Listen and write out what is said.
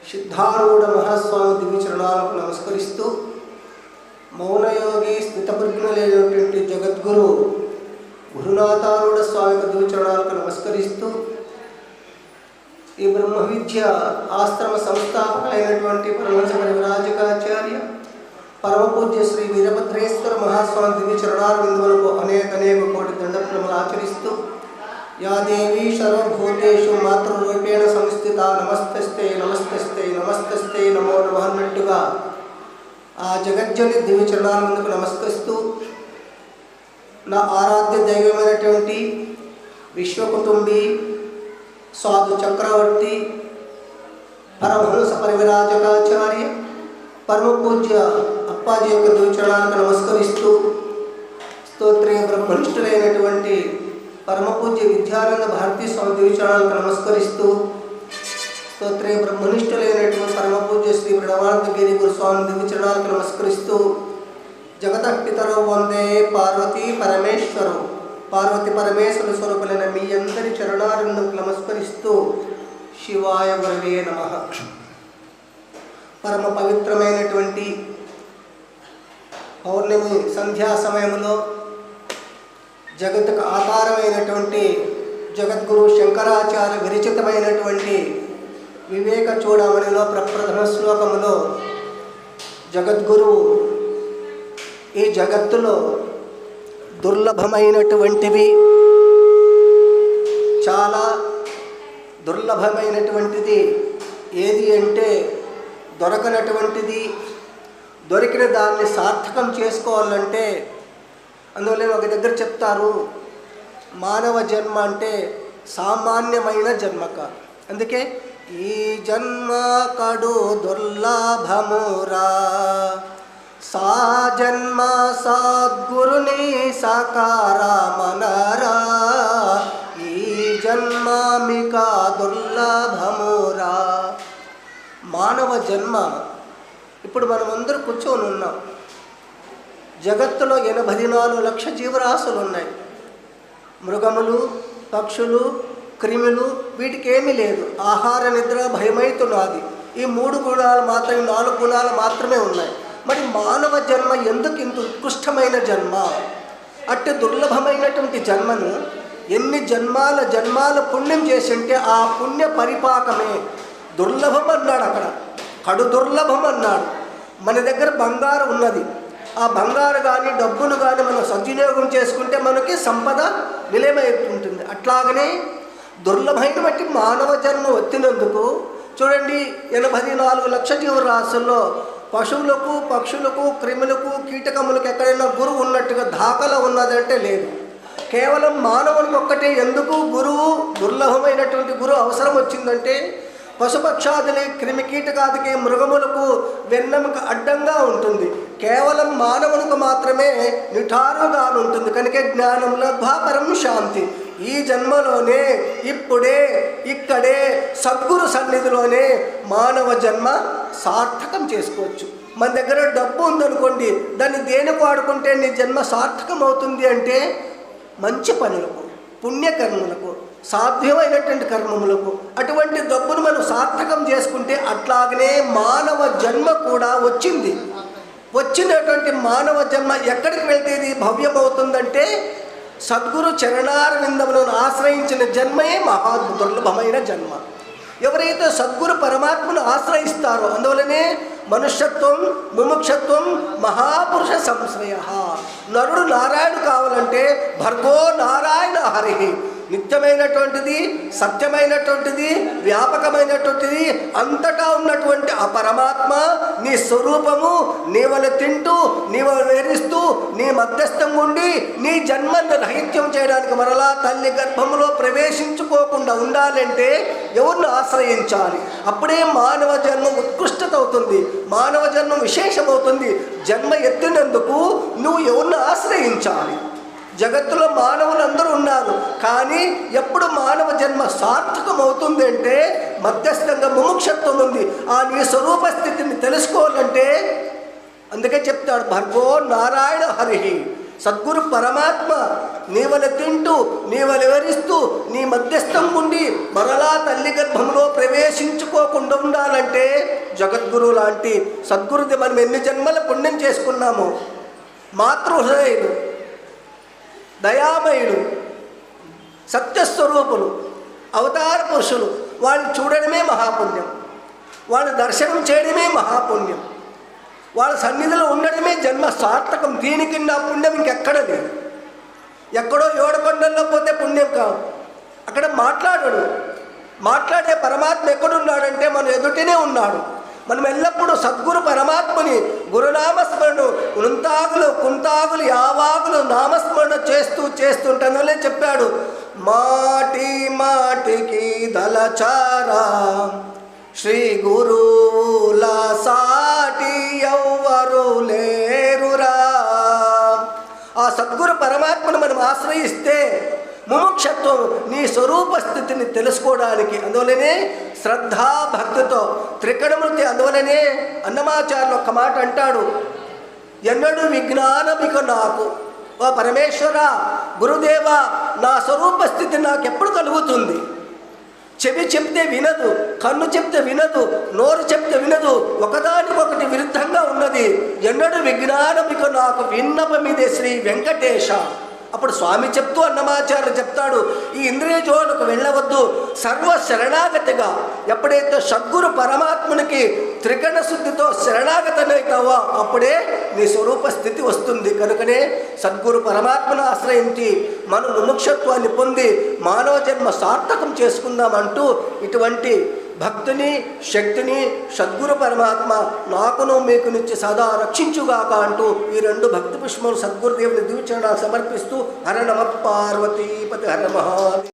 సిద్ధారూఢ మహాస్వామి దివ్య చరణాలకు నమస్కరిస్తూ మౌనయోగి స్థితప్రజ్ఞులైనటువంటి జగద్గురు గురునాథారూఢ స్వామి దివ్య చరణాలకు నమస్కరిస్తూ ఈ బ్రహ్మ విద్య ఆశ్రమ సంస్థాపకులైనటువంటి పరమహంస పరివ్రాజకాచార్య పరమపూజ్య శ్రీ వీరభద్రేశ్వర మహాస్వామి దివ్య చరణాల బిందువులకు అనేక కోటి దండప్రములు ఆచరిస్తూ యా దేవీ సర్వభూతేషు మాతృరూపేణ సంస్థిత నమస్తస్తే నమస్తస్తే నమస్తస్తే నమో నమః అన్నట్టుగా ఆ జగజ్జని దివ్య చరణాల ముందుకు నమస్కరిస్తూ నా ఆరాధ్య దైవమైనటువంటి విశ్వకుటుంబీ సాధు చక్రవర్తి పరమహంస పరివ్రాజకాచార్య పరమపూజ్య అప్పాజీ యొక్క దివ్య చరణాలకు నమస్కరిస్తూ స్తోత్రీయ బ్రహ్మనిష్ఠులైనటువంటి పరమపూజ్య విద్యానంద భారతీ స్వామి దివ్య చరణాలకు నమస్కరిస్తూ స్తోత్రీయ బ్రహ్మనిష్ఠులైనటువంటి పరమపూజ్య శ్రీ ప్రణవానందగిరి గురుస్వామి దివ్య చరణాలకు నమస్కరిస్తూ జగతః పితరౌ వందే పార్వతీ పరమేశ్వరు పార్వతి పరమేశ్వర స్వరూపులైన మీ అందరి చరణాలను నమస్కరిస్తూ శివాయ గురవే నమః. పరమ పవిత్రమైనటువంటి పౌర్ణమి సంధ్యా సమయంలో జగత్తుకు ఆధారమైనటువంటి జగద్గురు శంకరాచార్య విరచితమైనటువంటి వివేక చూడమణిలో ప్రప్రథమ శ్లోకములో జగద్గురువు ఈ జగత్తులో దుర్లభమైనటువంటివి, చాలా దుర్లభమైనటువంటిది ఏది అంటే దొరకనటువంటిది, దొరికిన దాన్ని సార్థకం చేసుకోవాలంటే అందువల్ల ఒక దగ్గర చెప్తారు, మానవ జన్మ అంటే సామాన్యమైన జన్మ కాదు. అందుకే ఈ జన్మ కడు దుర్లభమురా సా జన్మ సద్గురుని సాకారమనరా ఈ జన్మ మిక దుర్లభమురా. మానవ జన్మ ఇప్పుడు మనమందరూ కూర్చొని ఉన్నాం. జగత్తులో 84 లక్షల జీవరాశులు ఉన్నాయి. మృగములు, పక్షులు, క్రిములు వీటికి ఏమీ లేదు. ఆహార నిద్ర భయమైతున్నది. ఈ 3 గుణాలు మాత్రమే, 4 గుణాలు మాత్రమే ఉన్నాయి. మరి మానవ జన్మ ఎందుకు ఇంత ఉత్కృష్టమైన జన్మ? అట్టి దుర్లభమైనటువంటి జన్మను ఎన్ని జన్మాల పుణ్యం చేసింటే ఆ పుణ్య పరిపాకమే దుర్లభం అన్నాడు. అక్కడ కడు దుర్లభం అన్నాడు. మన దగ్గర బంగారు ఉన్నది. ఆ బంగారు కానీ డబ్బును కానీ మనం సద్వినియోగం చేసుకుంటే మనకి సంపద విలయమవుతుంటుంది. అట్లాగనే దుర్లభమైనటువంటి మానవ జన్మ వచ్చినందుకు చూడండి, 84 లక్షల జీవరాశుల్లో పశువులకు, పక్షులకు, క్రిములకు, కీటకములకు ఎక్కడైనా గురువు ఉన్నట్టుగా దాఖలా ఉన్నదంటే లేదు. కేవలం మానవునికి ఒక్కటే ఎందుకు గురువు దుర్లభమైనటువంటి గురువు అవసరం వచ్చిందంటే పశుపక్షాదులే, క్రిమి కీటకాదికి, మృగములకు వెన్నెముక అడ్డంగా ఉంటుంది. కేవలం మానవునికి మాత్రమే నిఠారుగా ఉంటుంది. కనుక జ్ఞానం లబ్ధ్వా పరం శాంతి. ఈ జన్మలోనే, ఇప్పుడే, ఇక్కడే సద్గురు సన్నిధిలోనే మానవ జన్మ సార్థకం చేసుకోవచ్చు. మన దగ్గర డబ్బు ఉందనుకోండి, దాన్ని దేనికి వాడుకుంటే నీ జన్మ సార్థకం అవుతుంది అంటే మంచి పనులకు, పుణ్యకర్మలకు, సాధ్యమైనటువంటి కర్మములకు అటువంటి డబ్బును మనం సార్థకం చేసుకుంటే అట్లాగనే మానవ జన్మ కూడా వచ్చింది. వచ్చినటువంటి మానవ జన్మ ఎక్కడికి వెళ్తే ఇది భవ్యమవుతుందంటే సద్గురు చరణారవిందములను ఆశ్రయించిన జన్మయే మహా దుర్లభమైన జన్మ. ఎవరైతే సద్గురు పరమాత్మను ఆశ్రయిస్తారో అందువలనే మనుష్యత్వం, ముముక్షత్వం, మహాపురుష సంశ్రయ. నరుడు నారాయణుడు కావాలంటే భర్గో నారాయణ హరి. నిత్యమైనటువంటిది, సత్యమైనటువంటిది, వ్యాపకమైనటువంటిది, అంతటా ఉన్నటువంటి ఆ పరమాత్మ నీ స్వరూపము నీవను తింటూ, నీవను వేరిస్తూ, నీ మధ్యస్థం ఉండి నీ జన్మను రహిత్యం చేయడానికి మరలా తల్లి గర్భములో ప్రవేశించుకోకుండా ఉండాలంటే ఎవరిని ఆశ్రయించాలి? అప్పుడే మానవ జన్మ ఉత్కృష్టత అవుతుంది, మానవ జన్మ విశేషమవుతుంది. జన్మ ఎత్తినందుకు నువ్వు ఎవరిని ఆశ్రయించాలి? జగత్తులో మానవులందరూ ఉన్నారు, కానీ ఎప్పుడు మానవ జన్మ సార్థకం అవుతుంది అంటే మధ్యస్థంగా ముముక్షత్వం ఉంది. ఆ నీ స్వరూప స్థితిని తెలుసుకోవాలంటే అందుకే చెప్తాడు భర్గో నారాయణ హరి. సద్గురు పరమాత్మ నీవల తింటూ నీవల వివరిస్తూ నీ మధ్యస్థం ఉండి మరలా తల్లి గర్భంలో ప్రవేశించుకోకుండా ఉండాలంటే జగద్గురు లాంటి సద్గురుది మనం ఎన్ని జన్మల పుణ్యం చేసుకున్నామో. మాతృహృదయులు, దయామయులు, సత్యస్వరూపులు, అవతార పురుషులు, వాళ్ళని చూడడమే మహాపుణ్యం, వాళ్ళ దర్శనం చేయడమే మహాపుణ్యం, వాళ్ళ సన్నిధిలో ఉండడమే జన్మ సార్థకం. దీనికి నా పుణ్యం ఇంకెక్కడ లేదు. ఎక్కడో ఏడుకొండల్లో పోతే పుణ్యం కాదు. అక్కడ మాట్లాడే పరమాత్మ ఎక్కడున్నాడంటే మన ఎదుటినే ఉన్నాడు. మనం ఎల్లప్పుడూ సద్గురు పరమాత్మని గురునామస్మరణను కుంతాగులు యావాగులు నామస్మరణ చేస్తుంటాను చెప్పాడు. మాటి మాటికి దళచారా శ్రీ గురువుల సాటి ఎవ్వరు లేరురా. ఆ సద్గురు పరమాత్మను మనం ఆశ్రయిస్తే ముముక్షత్వం నీ స్వరూప స్థితిని తెలుసుకోవడానికి. అందువలనే శ్రద్ధా భక్తితో త్రికణమూర్తి. అందువలనే అన్నమాచార్యులు ఒక్క మాట అంటాడు, ఎన్నడూ విజ్ఞానమిక నాకు. ఓ పరమేశ్వర గురుదేవ, నా స్వరూప స్థితి నాకు ఎప్పుడు కలుగుతుంది? చెవి చెప్తే వినదు, కన్ను చెప్తే వినదు, నోరు చెప్తే వినదు, ఒకదానికొకటి విరుద్ధంగా ఉన్నది. ఎన్నడూ విజ్ఞానమిక నాకు విన్నపమిదే శ్రీ వెంకటేశ. అప్పుడు స్వామి చెప్తూ అన్నమాచార్యులు చెప్తాడు, ఈ ఇంద్రియ జోలకు వెళ్ళవద్దు, సర్వ శరణాగతిగా ఎప్పుడైతే సద్గురు పరమాత్మునికి త్రికణ శుద్ధితో శరణాగతనవుతావో అప్పుడే నీ స్వరూప స్థితి వస్తుంది. కనుకనే సద్గురు పరమాత్మను ఆశ్రయించి మనం ముముక్షత్వాన్ని పొంది మానవ జన్మ సార్థకం చేసుకుందామంటూ ఇటువంటి భక్తిని శక్తిని సద్గురు పరమాత్మ నాకును మీకు నుంచి సదా రక్షించుగాక అంటూ ఈ రెండు భక్తి పుష్పములు సద్గురుదేవుని దివ్యచరణాలు సమర్పిస్తూ హర నమ పార్వతీపతి హర మహాదేవ.